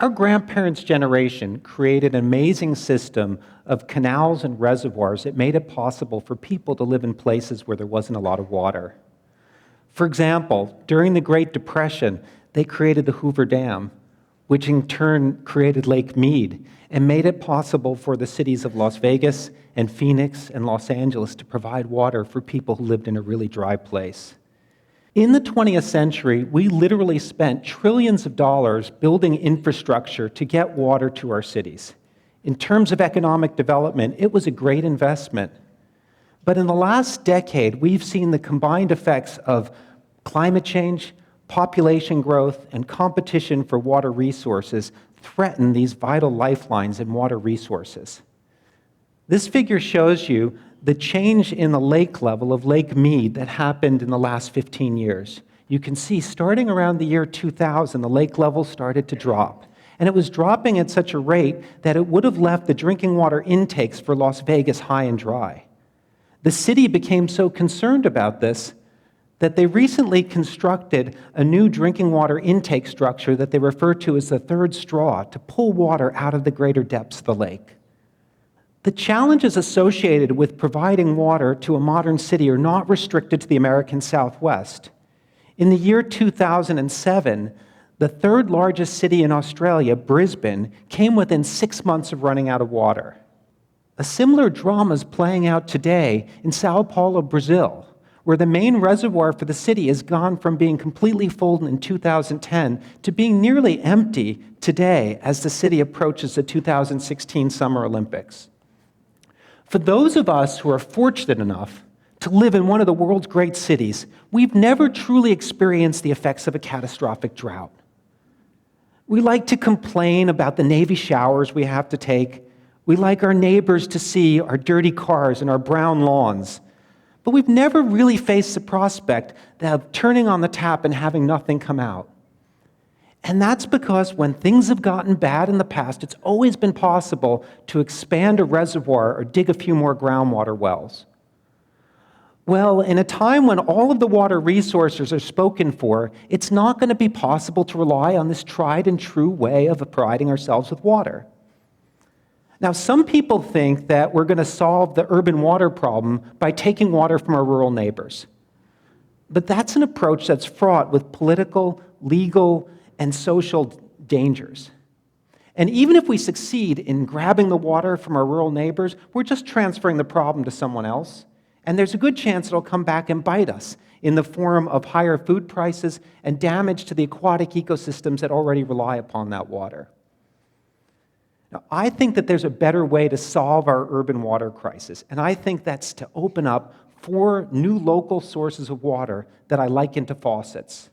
Our grandparents' generation created an amazing system of canals and reservoirs that made it possible for people to live in places where there wasn't a lot of water. For example, during the Great Depression, they created the Hoover Dam, which in turn created Lake Mead and made it possible for the cities of Las Vegas and Phoenix and Los Angeles to provide water for people who lived in a really dry place. In the 20th century, we literally spent trillions of dollars building infrastructure to get water to our cities. In terms of economic development, it was a great investment. But in the last decade, we've seen the combined effects of climate change, population growth, and competition for water resources threaten these vital lifelines in water resources. This figure shows you the change in the lake level of Lake Mead that happened in the last 15 years. You can see starting around the year 2000, the lake level started to drop. And it was dropping at such a rate that it would have left the drinking water intakes for Las Vegas high and dry. The city became so concerned about this that they recently constructed a new drinking water intake structure that they refer to as the third straw to pull water out of the greater depths of the lake. The challenges associated with providing water to a modern city are not restricted to the American Southwest. In the year 2007, the third largest city in Australia, Brisbane, came within 6 months of running out of water. A similar drama is playing out today in Sao Paulo, Brazil, where the main reservoir for the city has gone from being completely full in 2010 to being nearly empty today as the city approaches the 2016 Summer Olympics. For those of us who are fortunate enough to live in one of the world's great cities, we've never truly experienced the effects of a catastrophic drought. We like to complain about the Navy showers we have to take. We like our neighbors to see our dirty cars and our brown lawns. But we've never really faced the prospect of turning on the tap and having nothing come out. And that's because when things have gotten bad in the past, it's always been possible to expand a reservoir or dig a few more groundwater wells. Well, in a time when all of the water resources are spoken for, it's not going to be possible to rely on this tried and true way of providing ourselves with water. Now, some people think that we're going to solve the urban water problem by taking water from our rural neighbors. But that's an approach that's fraught with political, legal, and social dangers. And even if we succeed in grabbing the water from our rural neighbors, we're just transferring the problem to someone else. And there's a good chance it'll come back and bite us in the form of higher food prices and damage to the aquatic ecosystems that already rely upon that water. Now, I think that there's a better way to solve our urban water crisis, and I think that's to open up 4 new local sources of water that I liken to faucets.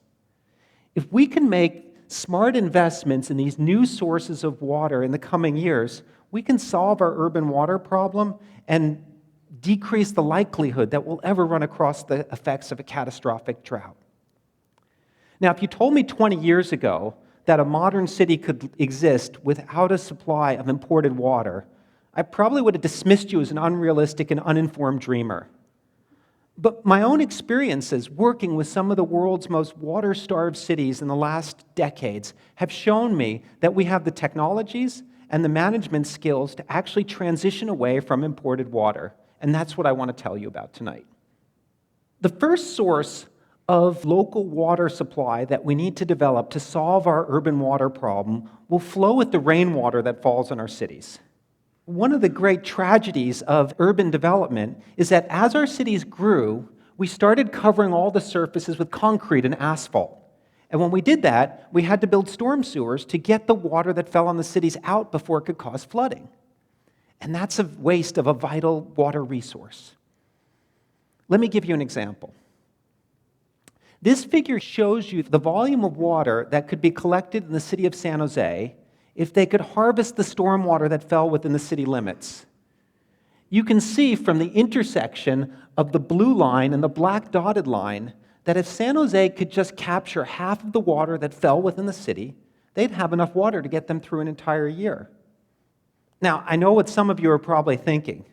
If we can make smart investments in these new sources of water in the coming years, we can solve our urban water problem and decrease the likelihood that we'll ever run across the effects of a catastrophic drought. Now, if you told me 20 years ago that a modern city could exist without a supply of imported water, I probably would have dismissed you as an unrealistic and uninformed dreamer. But my own experiences working with some of the world's most water-starved cities in the last decades have shown me that we have the technologies and the management skills to actually transition away from imported water. And that's what I want to tell you about tonight. The first source of local water supply that we need to develop to solve our urban water problem will flow with the rainwater that falls on our cities. One of the great tragedies of urban development is that as our cities grew, we started covering all the surfaces with concrete and asphalt. And when we did that, we had to build storm sewers to get the water that fell on the cities out before it could cause flooding. And that's a waste of a vital water resource. Let me give you an example. This figure shows you the volume of water that could be collected in the city of San Jose if they could harvest the stormwater that fell within the city limits. You can see from the intersection of the blue line and the black dotted line that if San Jose could just capture half of the water that fell within the city, they'd have enough water to get them through an entire year. Now, I know what some of you are probably thinking.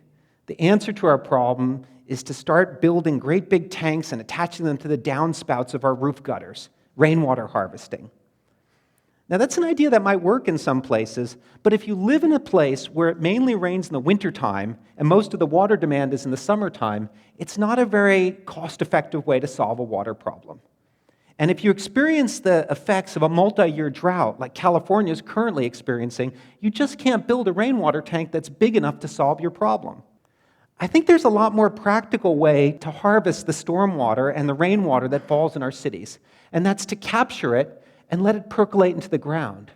The answer to our problem is to start building great big tanks and attaching them to the downspouts of our roof gutters, rainwater harvesting. Now, that's an idea that might work in some places, but if you live in a place where it mainly rains in the wintertime and most of the water demand is in the summertime, it's not a very cost-effective way to solve a water problem. And if you experience the effects of a multi-year drought like California is currently experiencing, you just can't build a rainwater tank that's big enough to solve your problem. I think there's a lot more practical way to harvest the stormwater and the rainwater that falls in our cities, and that's to capture it and let it percolate into the ground.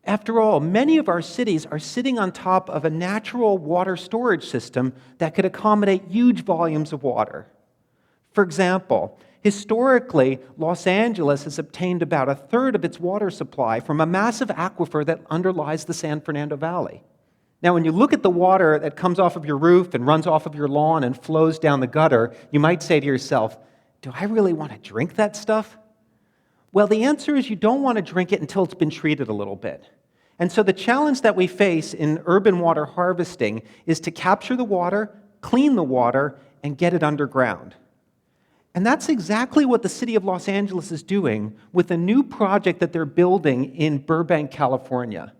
After all, many of our cities are sitting on top of a natural water storage system that could accommodate huge volumes of water. For example, historically, Los Angeles has obtained about a third of its water supply from a massive aquifer that underlies the San Fernando Valley. Now, when you look at the water that comes off of your roof and runs off of your lawn and flows down the gutter, you might say to yourself, do I really want to drink that stuff? Well, the answer is you don't want to drink it until it's been treated a little bit. And so the challenge that we face in urban water harvesting is to capture the water, clean the water, and get it underground. And that's exactly what the city of Los Angeles is doing with a new project that they're building in Burbank, California.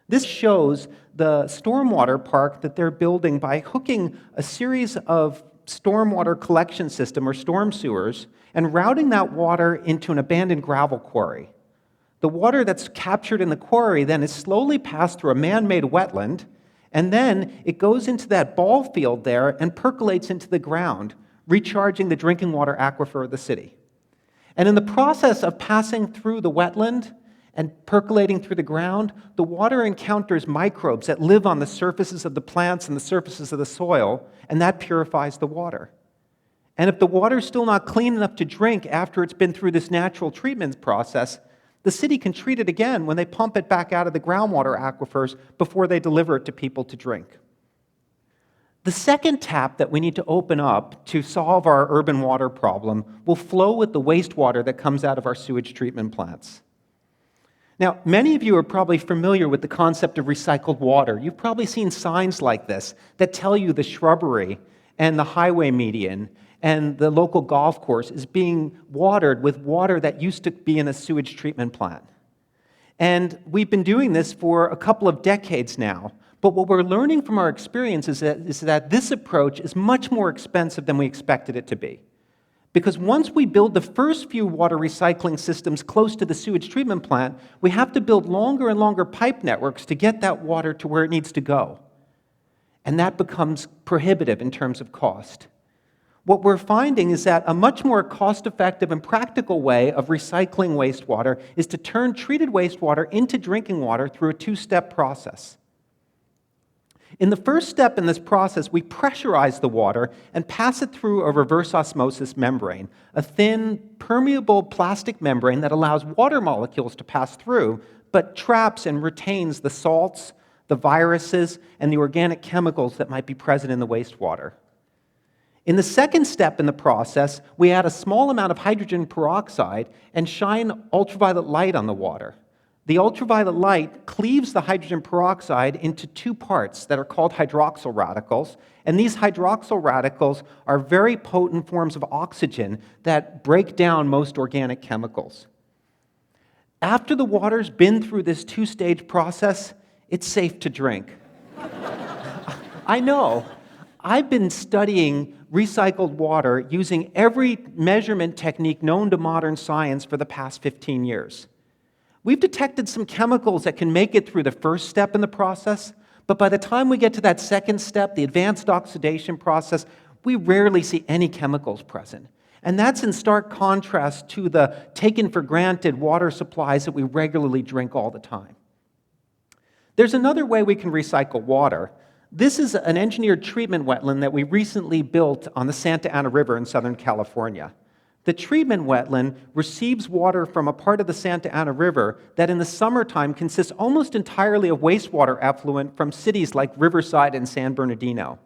This shows the stormwater park that they're building by hooking a series of stormwater collection system or storm sewers and routing that water into an abandoned gravel quarry. The water that's captured in the quarry then is slowly passed through a man-made wetland, and then it goes into that ball field there and percolates into the ground, recharging the drinking water aquifer of the city. And in the process of passing through the wetland and percolating through the ground, the water encounters microbes that live on the surfaces of the plants and the surfaces of the soil, and that purifies the water. And if the water's still not clean enough to drink after it's been through this natural treatment process, the city can treat it again when they pump it back out of the groundwater aquifers before they deliver it to people to drink. The second tap that we need to open up to solve our urban water problem will flow with the wastewater that comes out of our sewage treatment plants. Now, many of you are probably familiar with the concept of recycled water. You've probably seen signs like this that tell you the shrubbery and the highway median and the local golf course is being watered with water that used to be in a sewage treatment plant. And we've been doing this for a couple of decades now. But what we're learning from our experience is that this approach is much more expensive than we expected it to be. Because once we build the first few water recycling systems close to the sewage treatment plant, we have to build longer and longer pipe networks to get that water to where it needs to go. And that becomes prohibitive in terms of cost. What we're finding is that a much more cost-effective and practical way of recycling wastewater is to turn treated wastewater into drinking water through a two-step process. In the first step in this process, we pressurize the water and pass it through a reverse osmosis membrane, a thin, permeable plastic membrane that allows water molecules to pass through, but traps and retains the salts, the viruses, and the organic chemicals that might be present in the wastewater. In the second step in the process, we add a small amount of hydrogen peroxide and shine ultraviolet light on the water. The ultraviolet light cleaves the hydrogen peroxide into two parts that are called hydroxyl radicals, and these hydroxyl radicals are very potent forms of oxygen that break down most organic chemicals. After the water's been through this two-stage process, it's safe to drink. I know. I've been studying recycled water using every measurement technique known to modern science for the past 15 years. We've detected some chemicals that can make it through the first step in the process, but by the time we get to that second step, the advanced oxidation process, we rarely see any chemicals present. And that's in stark contrast to the taken-for-granted water supplies that we regularly drink all the time. There's another way we can recycle water. This is an engineered treatment wetland that we recently built on the Santa Ana River in Southern California. The treatment wetland receives water from a part of the Santa Ana River that in the summertime consists almost entirely of wastewater effluent from cities like Riverside and San Bernardino.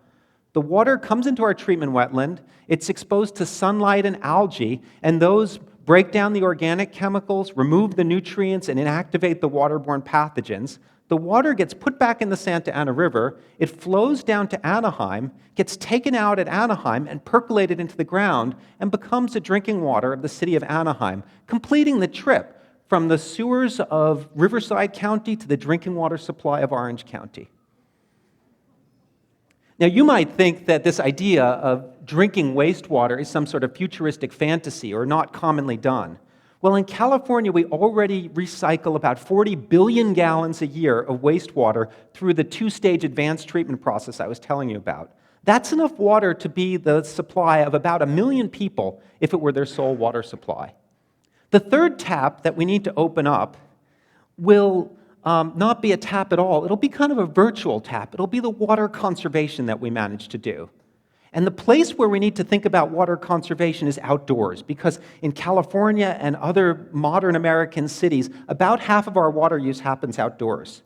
The water comes into our treatment wetland, it's exposed to sunlight and algae, and those break down the organic chemicals, remove the nutrients, and inactivate the waterborne pathogens. The water gets put back in the Santa Ana River, it flows down to Anaheim, gets taken out at Anaheim and percolated into the ground, and becomes the drinking water of the city of Anaheim, completing the trip from the sewers of Riverside County to the drinking water supply of Orange County. Now, you might think that this idea of drinking wastewater is some sort of futuristic fantasy or not commonly done. Well, in California, we already recycle about 40 billion gallons a year of wastewater through the two-stage advanced treatment process I was telling you about. That's enough water to be the supply of about 1 million people if it were their sole water supply. The third tap that we need to open up will not be a tap at all. It'll be kind of a virtual tap. It'll be the water conservation that we managed to do. And the place where we need to think about water conservation is outdoors, because in California and other modern American cities, about half of our water use happens outdoors.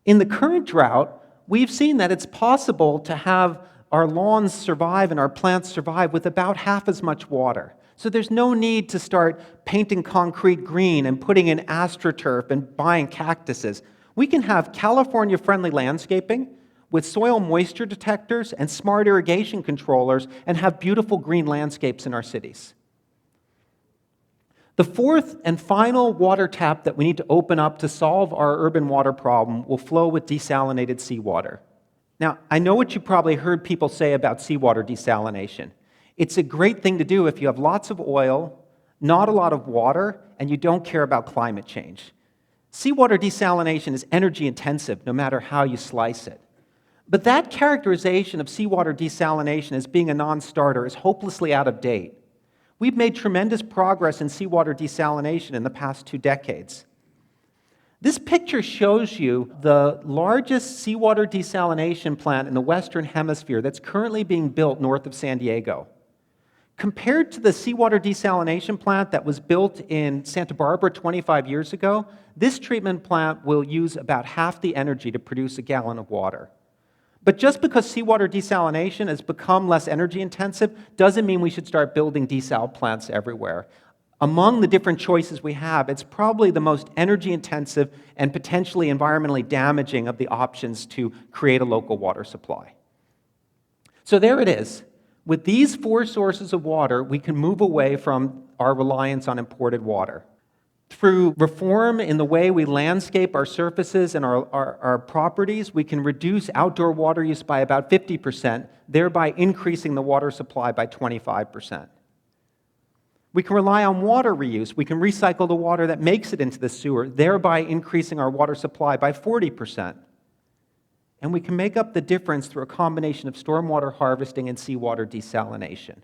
In the current drought, we've seen that it's possible to have our lawns survive and our plants survive with about half as much water. So there's no need to start painting concrete green and putting in astroturf and buying cactuses. We can have California-friendly landscaping with soil moisture detectors and smart irrigation controllers and have beautiful green landscapes in our cities. The fourth and final water tap that we need to open up to solve our urban water problem will flow with desalinated seawater. Now, I know what you probably heard people say about seawater desalination. It's a great thing to do if you have lots of oil, not a lot of water, and you don't care about climate change. Seawater desalination is energy intensive, no matter how you slice it. But that characterization of seawater desalination as being a non-starter is hopelessly out of date. We've made tremendous progress in seawater desalination in the past 2 decades. This picture shows you the largest seawater desalination plant in the Western Hemisphere that's currently being built north of San Diego. Compared to the seawater desalination plant that was built in Santa Barbara 25 years ago, this treatment plant will use about half the energy to produce a gallon of water. But just because seawater desalination has become less energy intensive doesn't mean we should start building desal plants everywhere. Among the different choices we have, it's probably the most energy intensive and potentially environmentally damaging of the options to create a local water supply. So there it is. With these 4 sources of water, we can move away from our reliance on imported water. Through reform in the way we landscape our surfaces and our properties, we can reduce outdoor water use by about 50%, thereby increasing the water supply by 25%. We can rely on water reuse. We can recycle the water that makes it into the sewer, thereby increasing our water supply by 40%. And we can make up the difference through a combination of stormwater harvesting and seawater desalination.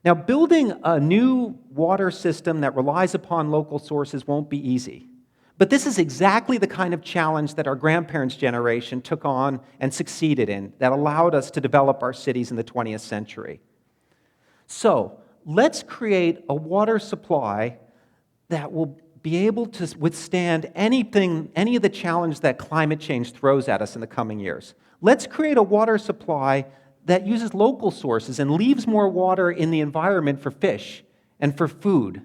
Now, building a new water system that relies upon local sources won't be easy. But this is exactly the kind of challenge that our grandparents' generation took on and succeeded in, that allowed us to develop our cities in the 20th century. So, let's create a water supply that will be able to withstand any of the challenge that climate change throws at us in the coming years. Let's create a water supply that uses local sources and leaves more water in the environment for fish and for food.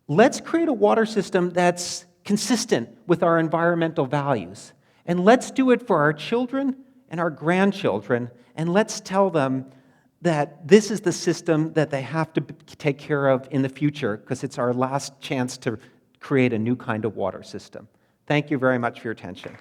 Let's create a water system that's consistent with our environmental values. And let's do it for our children and our grandchildren, and let's tell them that this is the system that they have to take care of in the future, because it's our last chance to create a new kind of water system. Thank you very much for your attention.